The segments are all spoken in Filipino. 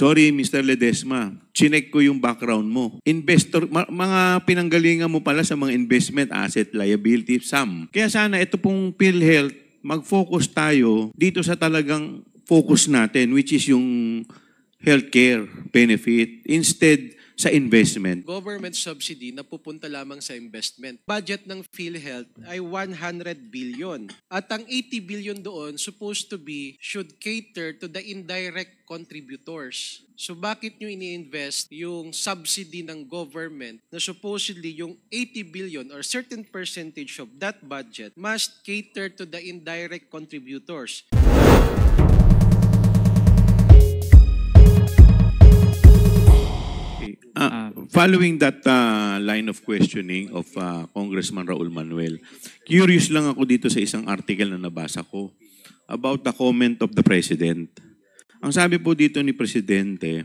Sorry, Mr. Ledesma. Chinek ko yung background mo. Investor, mga pinanggalingan mo pala sa mga investment, asset, liability, sum. Kaya sana ito pong PhilHealth, mag-focus tayo dito sa talagang focus natin, which is yung healthcare benefit, instead sa investment. Government subsidy na pupunta lamang sa investment. Budget ng PhilHealth ay 100 billion. At ang 80 billion doon supposed to be should cater to the indirect contributors. So bakit nyo ini-invest yung subsidy ng government na supposedly yung 80 billion or certain percentage of that budget must cater to the indirect contributors? Following that line of questioning of Congressman Raul Manuel, curious lang ako dito sa isang article na nabasa ko about the comment of the President. Ang sabi po dito ni Presidente,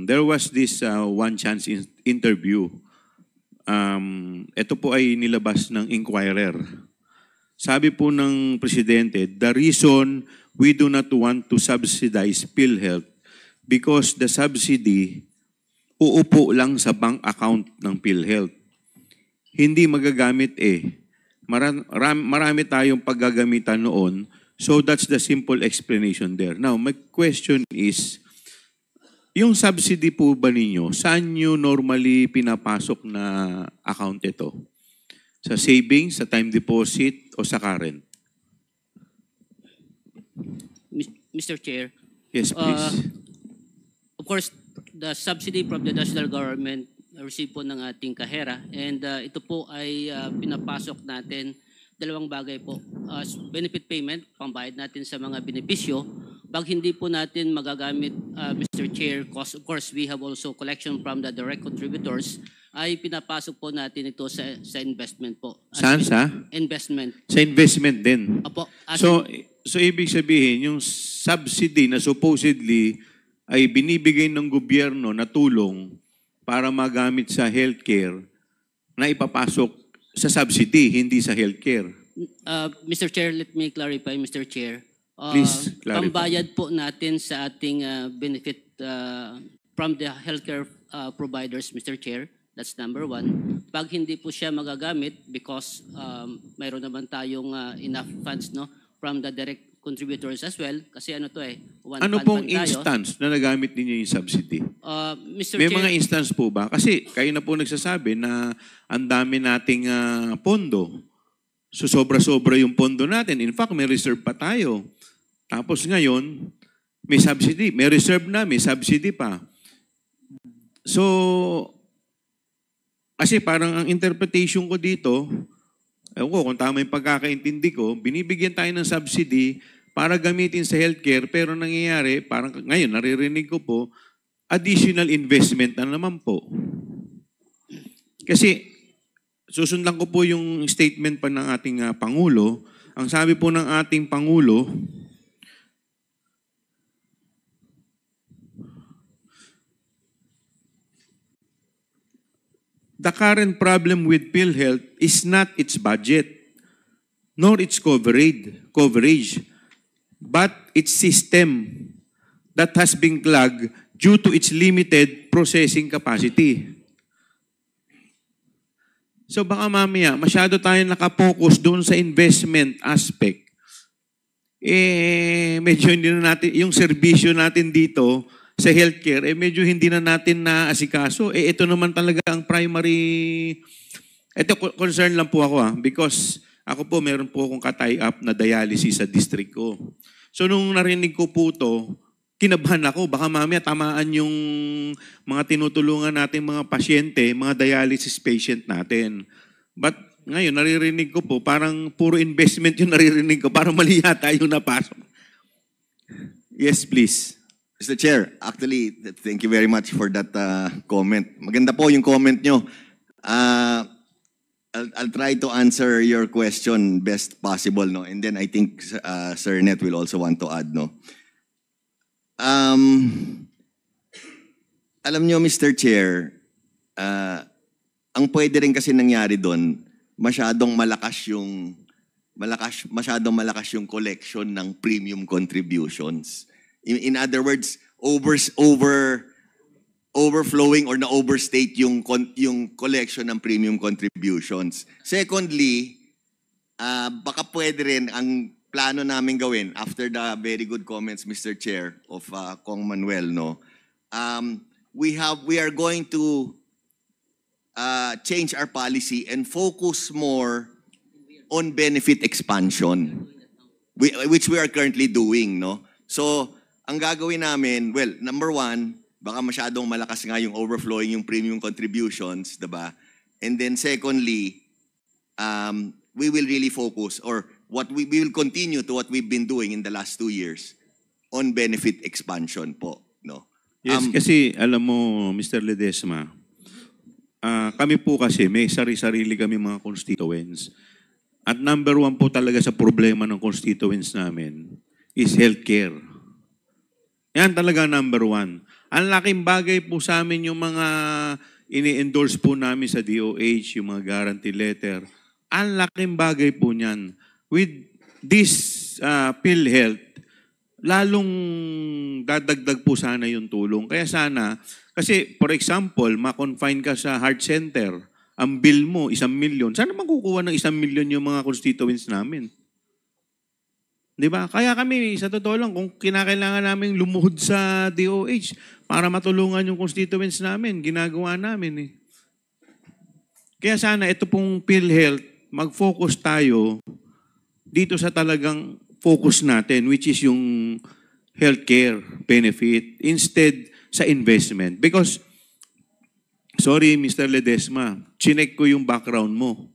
there was this one chance interview. Ito po ay nilabas ng Inquirer. Sabi po ng Presidente, the reason we do not want to subsidize PhilHealth because the subsidy uupo lang sa bank account ng PhilHealth. Hindi magagamit Marami tayong paggagamitan noon, so that's the simple explanation there. Now, my question is, yung subsidy po ba ninyo, saan nyo normally pinapasok na account ito? Sa savings, sa time deposit, o sa current? Mr. Chair. Yes, please. Of course, the subsidy from the national government receive po ng ating kahera, and ito po ay pinapasok natin dalawang bagay po. Benefit payment, pambayad natin sa mga benepisyo. Pag hindi po natin magagamit, Mr. Chair, of course we have also collection from the direct contributors, ay pinapasok po natin ito sa investment po. Saan sa? Investment. Sa investment din. Opo. So ibig sabihin, yung subsidy na supposedly ay binibigay ng gobyerno na tulong para magamit sa healthcare na ipapasok sa subsidy, hindi sa healthcare. Mr. Chair, let me clarify, Mr. Chair. Please clarify. Pambayad po natin sa ating benefit from the healthcare providers, Mr. Chair. That's number one. Pag hindi po siya magagamit because mayroon naman tayong enough funds from the direct contributors as well, kasi ano to ano pong instance na nagamit ninyo yung subsidy? Mr. May Chair, mga instance po ba? Kasi kayo na po nagsasabi na ang dami nating pondo. So sobra-sobra yung pondo natin. In fact, may reserve pa tayo. Tapos ngayon, may subsidy. May reserve na, may subsidy pa. So, kasi parang ang interpretation ko dito, ewan ko kung tama yung pagkakaintindi ko, binibigyan tayo ng subsidy para gamitin sa healthcare, pero nangyayari, parang ngayon, naririnig ko po, additional investment na naman po. Kasi, susundan ko po yung statement pa ng ating Pangulo. Ang sabi po ng ating Pangulo, the current problem with PhilHealth is not its budget, nor its coverage, but its system that has been clogged due to its limited processing capacity. So baka mamaya, masyado tayo nakapokus doon sa investment aspect. Medyo hindi na natin, yung serbisyo natin dito sa healthcare, medyo hindi na natin naasikaso. Ito naman talaga ang primary, ito concern lang po ako because ako po meron po akong ka-tie up na dialysis sa district ko. So nung narinig ko po ito, kinabahan ako, baka mamaya tamaan yung mga tinutulungan natin mga pasyente, mga dialysis patient natin. But ngayon, naririnig ko po, parang puro investment yung naririnig ko, parang mali yata yung napasok. Yes, please. Mr. Chair, actually, thank you very much for that comment. Maganda po yung comment nyo. I'll try to answer your question best possible, no? And then I think Sir Net will also want to add, no? Alam nyo, Mr. Chair, ang pwede rin kasi nangyari doon, masyadong malakas yung collection ng premium contributions. In other words, overflowing or na-overstate yung collection ng premium contributions. Secondly, baka pwede rin ang plano namin gawin after the very good comments, Mr. Chair, of Kong Manuel, no? We are going to change our policy and focus more on benefit expansion, which we are currently doing, no? So, ang gagawin namin, well, number one, baka masyadong malakas nga yung overflowing yung premium contributions, diba? And then secondly, we will really focus, or we will continue to what we've been doing in the last 2 years on benefit expansion po, no? Yes, kasi alam mo, Mr. Ledesma, kami po kasi may sarili kami mga constituents. At number one po talaga sa problema ng constituents namin is healthcare. Yan talaga number one. Ang laking bagay po sa amin yung mga ini-endorse po namin sa DOH, yung mga guarantee letter. Ang laking bagay po niyan. With this PhilHealth, lalong dadagdag po sana yung tulong. Kaya sana, kasi for example, ma-confine ka sa heart center, ang bill mo, 1 million. Sana makukuha ng 1 million yung mga constituents namin. Di ba? Kaya kami, sa totoo lang, kung kinakailangan namin lumuhod sa DOH para matulungan yung constituents namin, ginagawa namin eh. Kaya sana ito pong PhilHealth, mag-focus tayo dito sa talagang focus natin, which is yung healthcare benefit, instead sa investment. Because, sorry Mr. Ledesma, chinek ko yung background mo.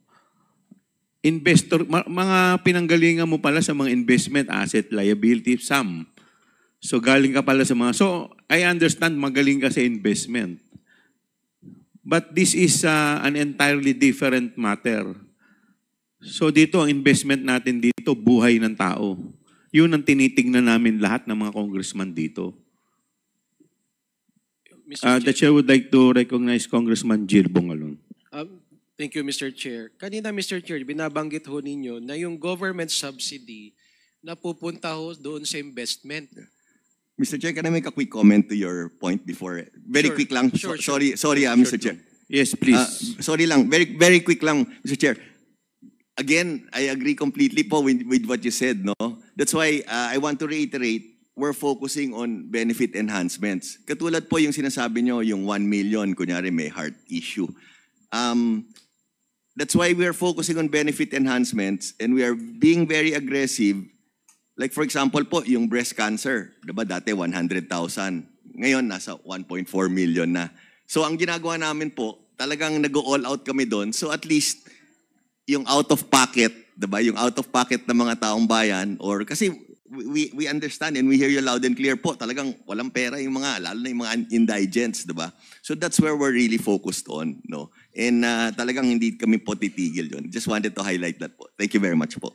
Investor, mga pinanggalingan mo pala sa mga investment, asset, liability, sum. So galing ka pala sa mga, so I understand magaling ka sa investment. But this is an entirely different matter. So dito, ang investment natin dito, buhay ng tao. Yun ang tinitingnan namin lahat ng mga congressman dito. The chair would like to recognize Congressman Jill Bongalon. Thank you, Mr. Chair. Kanina, Mr. Chair, binabanggit ho ninyo na yung government subsidy na pupunta ho doon sa investment. Mr. Chair, can I make a quick comment to your point before? Very Sure. quick lang. Sure. Sorry, Mr. Chair. Yes, please. Sorry lang. Very quick lang, Mr. Chair. Again, I agree completely po with what you said, no? That's why I want to reiterate, we're focusing on benefit enhancements. Katulad po yung sinasabi nyo, yung 1 million, kunyari may heart issue. That's why we are focusing on benefit enhancements and we are being very aggressive. Like for example po, yung breast cancer, diba dati 100,000. Ngayon, nasa 1.4 million na. So ang ginagawa namin po, talagang nag-all out kami doon. So at least, yung out of pocket, diba? Yung out of pocket ng mga taong bayan, or kasi we understand and we hear you loud and clear po, talagang walang pera yung mga, lalo na yung mga indigents, diba? So that's where we're really focused on, no? And talagang hindi kami po titigil yun. Just wanted to highlight that po. Thank you very much po.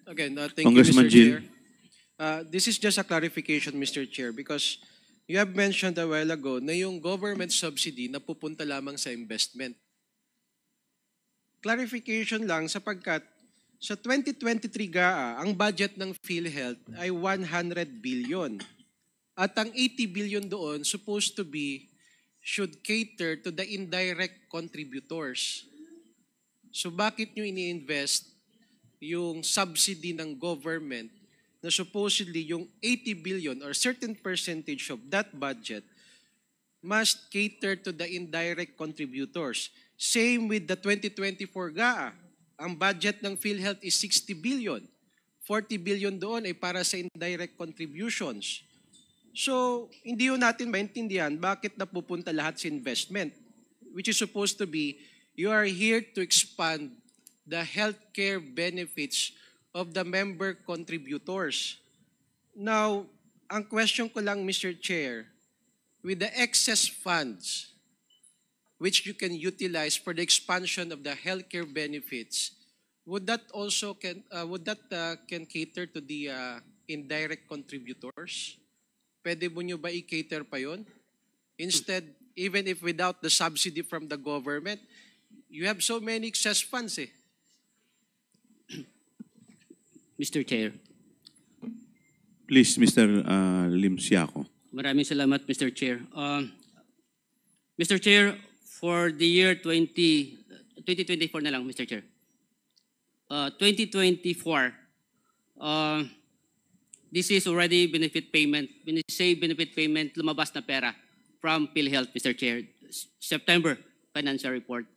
Again, thank Congressman you, Mr. Jill. Chair. This is just a clarification, Mr. Chair, because you have mentioned a while ago na yung government subsidy na pupunta lamang sa investment. Clarification lang sapagkat sa 2023 GAA, ang budget ng PhilHealth ay 100 billion. At ang 80 billion doon supposed to be should cater to the indirect contributors. So bakit nyo ini-invest yung subsidy ng government na supposedly yung 80 billion or certain percentage of that budget must cater to the indirect contributors? Same with the 2024 GAA. Ang budget ng PhilHealth is 60 billion. 40 billion doon ay para sa indirect contributions. So, hindi yun natin maintindihan bakit napupunta lahat sa investment, which is supposed to be, you are here to expand the healthcare benefits of the member contributors. Now, ang question ko lang, Mr. Chair, with the excess funds which you can utilize for the expansion of the healthcare benefits, would that also can cater to the indirect contributors? Pwede mo nyo ba i-cater pa yun? Instead, even if without the subsidy from the government, you have so many excess funds eh. Mr. Chair. Please, Mr. Lim Siaco. Maraming salamat, Mr. Chair. Mr. Chair, for the year 2024 na lang, Mr. Chair. 2024, this is already benefit payment. When you say benefit payment, lumabas na pera from PhilHealth, Mr. Chair. September financial report.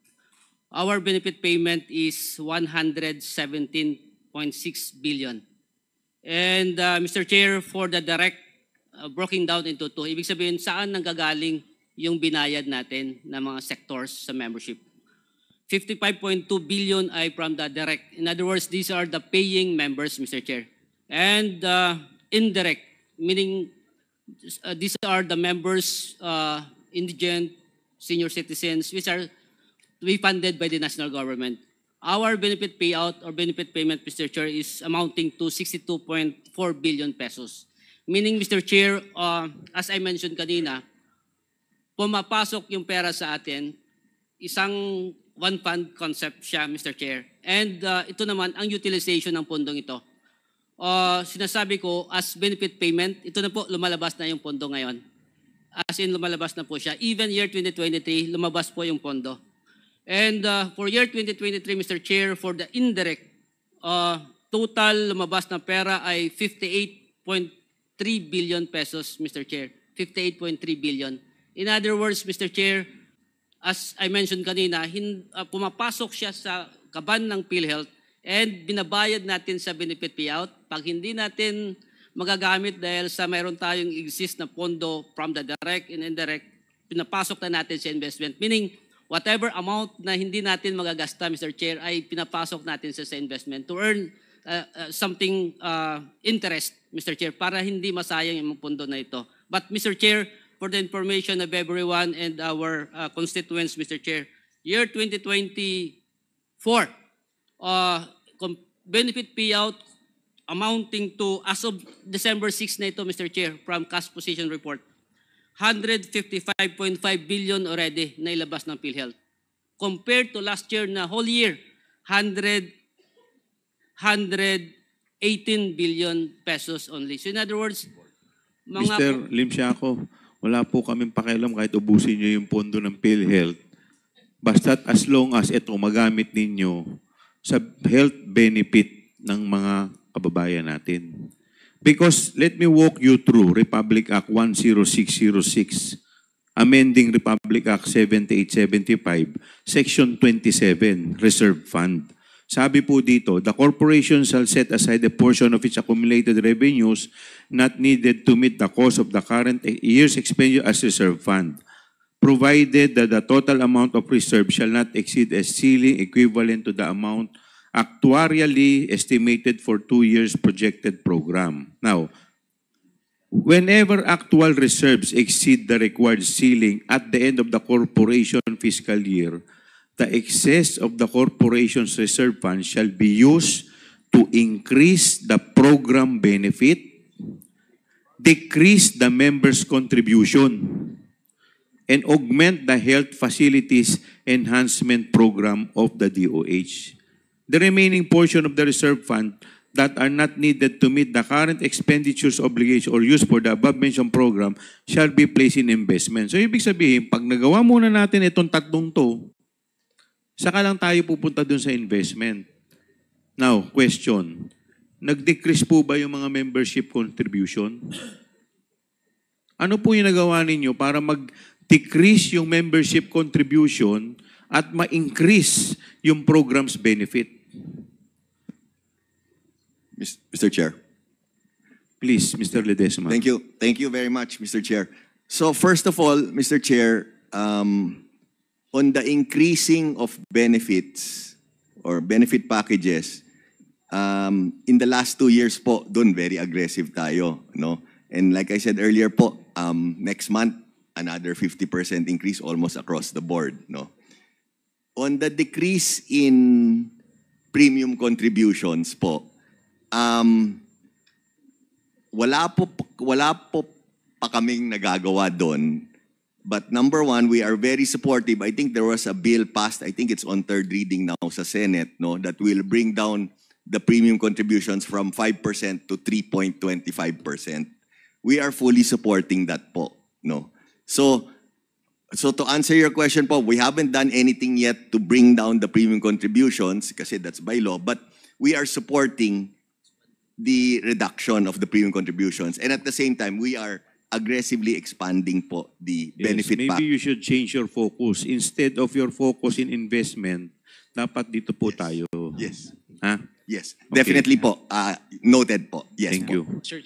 Our benefit payment is 117.6 billion. And Mr. Chair, for the direct broken down into two, ibig sabihin saan nanggagaling yung binayad natin ng mga sectors sa membership. 55.2 billion ay from the direct. In other words, these are the paying members, Mr. Chair. And indirect, meaning these are the members, indigent, senior citizens, which are to be funded by the national government. Our benefit payout or benefit payment, Mr. Chair, is amounting to 62.4 billion pesos. Meaning, Mr. Chair, as I mentioned kanina, pumapasok yung pera sa atin, isang one fund concept siya, Mr. Chair. And ito naman, ang utilization ng pondong ito. Sinasabi ko, as benefit payment, ito na po, lumalabas na yung pondo ngayon. As in, lumalabas na po siya. Even year 2023, lumabas po yung pondo. And for year 2023, Mr. Chair, for the indirect, total lumabas na pera ay 58.3 billion pesos, Mr. Chair. 58.3 billion. In other words, Mr. Chair, as I mentioned kanina, pumapasok siya sa kaban ng PhilHealth and binabayad natin sa benefit payout. Pag hindi natin magagamit dahil sa mayroon tayong exist na pondo from the direct and indirect, pinapasok na natin sa investment. Meaning, whatever amount na hindi natin magagasta, Mr. Chair, ay pinapasok natin sa investment to earn something interest, Mr. Chair, para hindi masayang yung pondo na ito. But, Mr. Chair, for the information of everyone and our constituents, Mr. Chair, year 2024, benefit payout amounting to, as of December 6 na ito, Mr. Chair, from cash position report, 155.5 billion already na ilabas ng PhilHealth. Compared to last year na whole year, 118 billion pesos only. So in other words, Mr. Lim Siaco, wala po kaming pakialam kahit ubusin nyo yung pondo ng PhilHealth. Basta't as long as ito magamit ninyo sa health benefit ng mga kababayan natin. Because let me walk you through Republic Act 10606, amending Republic Act 7875, Section 27, Reserve Fund. Sabi po dito, the corporation shall set aside a portion of its accumulated revenues not needed to meet the cost of the current year's expenditure as reserve fund, provided that the total amount of reserve shall not exceed a ceiling equivalent to the amount actuarially estimated for 2 years projected program. Now, whenever actual reserves exceed the required ceiling at the end of the corporation fiscal year, the excess of the corporation's reserve fund shall be used to increase the program benefit, decrease the members' contribution, and augment the health facilities enhancement program of the DOH. The remaining portion of the reserve fund that are not needed to meet the current expenditures obligation or used for the above-mentioned program shall be placed in investment. So, ibig sabihin, pag nagawa muna natin itong tatlong to, saka lang tayo pupunta dun sa investment. Now, question, nag-decrease po ba yung mga membership contribution? Ano po yung nagawa ninyo para mag-decrease yung membership contribution at ma-increase yung program's benefit? Mr. Chair. Please, Mr. Ledesma. Thank you. Thank you very much, Mr. Chair. So first of all, Mr. Chair, on the increasing of benefits or benefit packages, in the last 2 years po, dun very aggressive tayo, no? And like I said earlier po, next month, another 50% increase almost across the board, no? On the decrease in premium contributions po, wala po pa kaming nagagawa doon. But number one, we are very supportive. I think there was a bill passed, I think it's on third reading now sa Senate, no, that will bring down the premium contributions from 5% to 3.25%. We are fully supporting that po, no? So to answer your question po, we haven't done anything yet to bring down the premium contributions kasi that's by law, but we are supporting the reduction of the premium contributions, and at the same time, we are aggressively expanding po the benefit maybe package. you should change your focus. Instead of your focus in investment, dapat dito po tayo. Yes. Ha? Yes. Okay. Definitely po. Noted po. Yes Thank po. you. Sir